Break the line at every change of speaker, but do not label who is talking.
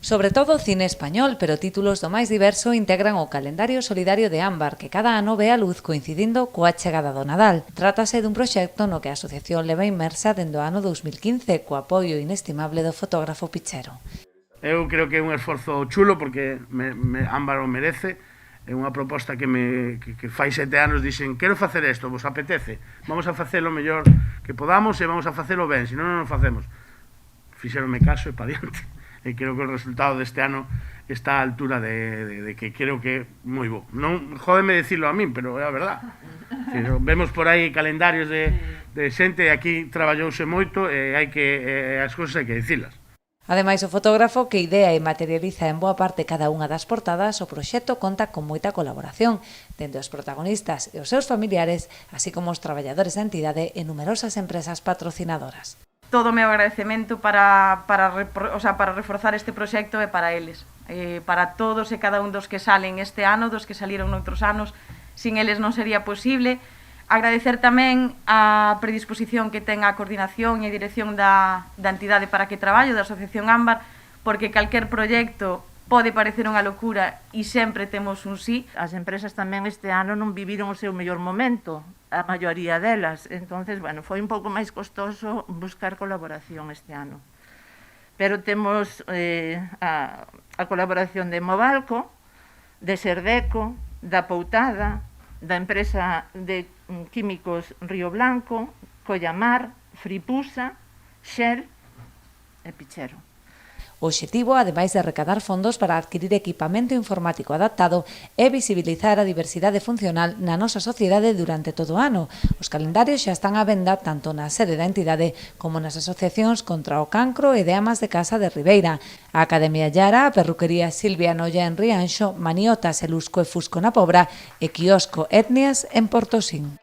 Sobre todo cine español, pero títulos do máis diverso integran o calendario solidario de Ámbar, que cada ano ve a luz coincidindo coa chegada do Nadal. Trátase dun proxecto no que a asociación leva inmersa dende o ano 2015, co apoio inestimable do fotógrafo Pichero.
Eu creo que é un esforzo chulo porque Ámbar o merece. É unha proposta que fai 7 anos dixen quero facer isto, vos apetece, vamos a facelo o mellor que podamos e vamos a facelo ben, senón non o facemos. Fixeronme caso e pa diante. E creo que o resultado deste ano está á altura de que creo que é moi bo. Non jódeme dicilo a min, pero é a verdad. Pero vemos por aí calendarios de xente e aquí traballouse moito e hai que as cousas hai que dicilas.
Ademais, o fotógrafo que idea e materializa en boa parte cada unha das portadas, o proxecto conta con moita colaboración, dende os protagonistas e os seus familiares, así como os traballadores da entidade e numerosas empresas patrocinadoras.
Todo o meu agradecemento para reforzar este proxecto e para eles, para todos e cada un dos que salen este ano, dos que saliron noutros anos, sin eles non sería posible. Agradecer tamén a predisposición que ten a coordinación e a dirección da entidade para que traballo, da Asociación Ámbar, porque calquer proxecto pode parecer unha locura e sempre temos un sí.
As empresas tamén este ano non viviron o seu mellor momento, a maioría delas, entonces, bueno, foi un pouco máis costoso buscar colaboración este ano. Pero temos a colaboración de Movalco, de Serdeco, da Poutada, da empresa de químicos Río Blanco, Collamar, Fripusa, Shell e Pichero.
O obxectivo, ademais de recadar fondos para adquirir equipamento informático adaptado, é visibilizar a diversidade funcional na nosa sociedade durante todo o ano. Os calendarios xa están á venda tanto na sede da entidade como nas asociacións contra o cancro e de amas de casa de Ribeira, a Academia Llara, a perruquería Silvia Noia en Rianxo, Maniotas e Lusco e Fusco na Pobra e Quiosco Etnias en Portosín.